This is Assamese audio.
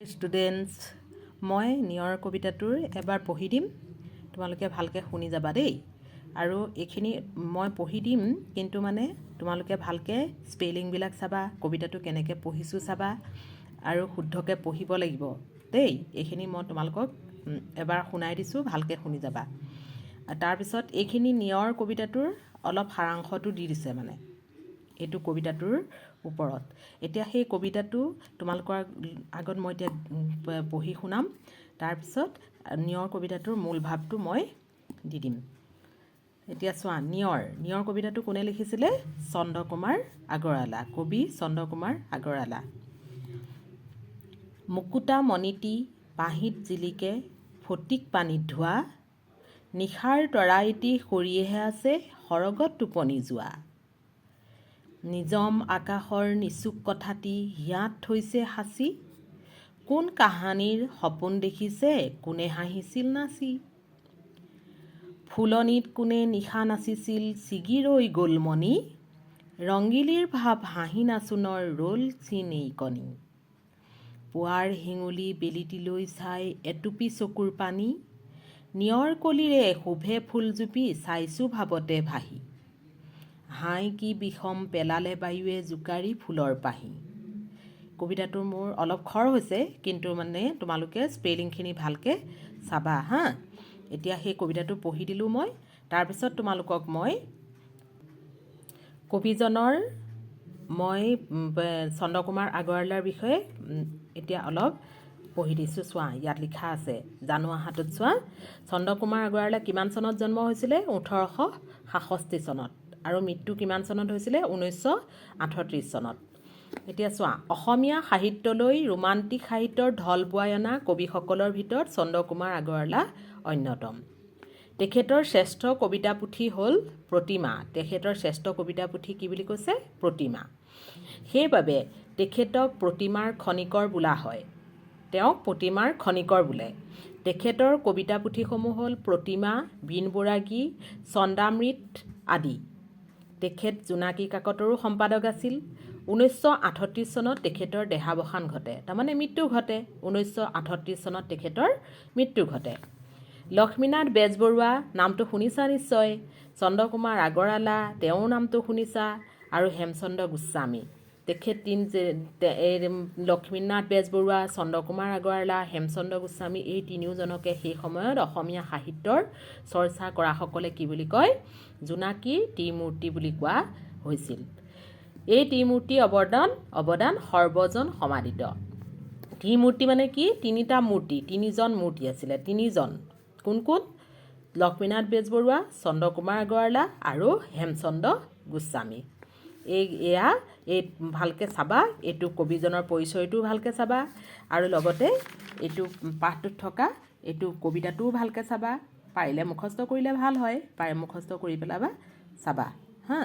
ষ্টুডেণ্টছ, মই নিয়ৰ কবিতাটোৰ এবাৰ পঢ়ি দিম, তোমালোকে ভালকৈ শুনি যাবা দেই। আৰু এইখিনি মই পঢ়ি দিম, কিন্তু মানে তোমালোকে ভালকৈ স্পেলিংবিলাক চাবা, কবিতাটো কেনেকৈ পঢ়িছোঁ চাবা, আৰু শুদ্ধকৈ পঢ়িব লাগিব দেই। এইখিনি মই তোমালোকক এবাৰ শুনাই দিছোঁ, ভালকৈ শুনি যাবা। তাৰপিছত এইখিনি নিয়ৰ কবিতাটোৰ অলপ সাৰাংশটো দি দিছে মানে এইটো কবিতাটোৰ ওপৰত। এতিয়া সেই কবিতাটো তোমালোকৰ আগত মই এতিয়া পঢ়ি শুনাম। তাৰপিছত নিয়ৰ কবিতাটোৰ মূল ভাৱটো মই দি দিম। এতিয়া চোৱা, নিয়ৰ কবিতাটো কোনে লিখিছিলে? চন্দ্ৰকুমাৰ আগৰৱালা, কবি চন্দ্ৰকুমাৰ আগৰৱালা। মুকুতা মণিটি পাহিত জিলিকে, ফটিক পানীত ধোৱা, নিশাৰ তৰা এটি সৰিহে আছে, সৰগত টোপনি যোৱা। নিজম আকাশৰ নিচুক কথাটি হিয়াত থৈছে সাঁচি, কোন কাহানিৰ সপোন দেখিছে, কোনে হাঁহিছিল নাচি। ফুলনিত কোনে নিশা নাচিছিল, ছিগি ৰৈ গ'ল মণি, ৰংগিলীৰ ভাৱ হাঁহি নাচোনৰ ৰ'ল চিনেই কণী। পুৱাৰ শিঙুলি বেলিটিলৈ চাই এটুপি চকুৰ পানী, নিয়ৰ কলিৰে শোভে ফুলজুপি চাইছোঁ ভাৱতে ভাহি। হাই কি বিষম পেলালে বায়ুৱে জোকাৰি ফুলৰ পাহি। কবিতাটো মোৰ অলপ খৰ হৈছে, কিন্তু মানে তোমালোকে স্পেলিংখিনি ভালকৈ চাবা হা। এতিয়া সেই কবিতাটো পঢ়ি দিলোঁ মই। তাৰপিছত তোমালোকক মই কবিজনৰ চন্দ্ৰকুমাৰ আগৰৱালাৰ বিষয়ে এতিয়া অলপ পঢ়ি দিছোঁ। চোৱা, ইয়াত লিখা আছে, জানুৱা হাতত চোৱা। চন্দ্ৰকুমাৰ আগৰৱালা কিমান চনত জন্ম হৈছিলে? 1866 চনত। আৰু মৃত্যু কিমান চনত হৈছিলে? 1938 চনত। এতিয়া চোৱা, অসমীয়া সাহিত্যলৈ ৰোমান্টিক সাহিত্যৰ ঢল বোৱাই অনা কবিসকলৰ ভিতৰত চন্দ্ৰকুমাৰ আগৰৱালা অন্যতম। তেখেতৰ শ্ৰেষ্ঠ কবিতা পুথি হ'ল প্ৰতিমা। তেখেতৰ শ্ৰেষ্ঠ কবিতা পুথি কি বুলি কৈছে? প্ৰতিমা। সেইবাবে তেখেতক প্ৰতিমাৰ খনিকৰ বোলা হয়। তেওঁক প্ৰতিমাৰ খনিকৰ বোলে। তেখেতৰ কবিতা পুথিসমূহ হ'ল প্ৰতিমা, বীণ বৈৰাগী, চন্দামৃত আদি। তেখেত জোনাকী কাকতৰো সম্পাদক আছিল। 1938 চনত তেখেতৰ দেহাৱসান ঘটে, তাৰমানে মৃত্যু ঘটে। 1938 চনত তেখেতৰ মৃত্যু ঘটে। লক্ষ্মীনাথ বেজবৰুৱা নামটো শুনিছা নিশ্চয়। চন্দ্ৰকুমাৰ আগৰৱালা, তেওঁৰ নামটো শুনিছা। আৰু হেমচন্দ্ৰ গোস্বামী। তেখেত লক্ষ্মীনাথ বেজবৰুৱা, চন্দ্ৰকুমাৰ আগৰৱালা, হেমচন্দ্ৰ গোস্বামী, এই তিনিওজনকে সেই সময়ত অসমীয়া সাহিত্যৰ চৰ্চা কৰাসকলে কি বুলি কয়? জোনাকী ত্ৰিমূৰ্তি বুলি কোৱা হৈছিল। এই ত্ৰিমূৰ্তিৰ অৱদান সৰ্বজন সমাদিত। ত্ৰিমূৰ্তি মানে কি? তিনিটা মূৰ্তি, তিনিজন মূৰ্তি আছিলে। তিনিজন কোন কোন? লক্ষ্মীনাথ বেজবৰুৱা, চন্দ্ৰকুমাৰ আগৰৱালা আৰু হেমচন্দ্ৰ গোস্বামী। এই ভালকৈ চাবা, এইটো কবিজনৰ পৰিচয়টোও ভালকৈ চাবা, আৰু লগতে এইটো পাঠটোত থকা এইটো কবিতাটোও ভালকৈ চাবা। পাৰিলে মুখস্থ কৰিলে ভাল হয়, মুখস্থ কৰি পেলাবা, চাবা হা।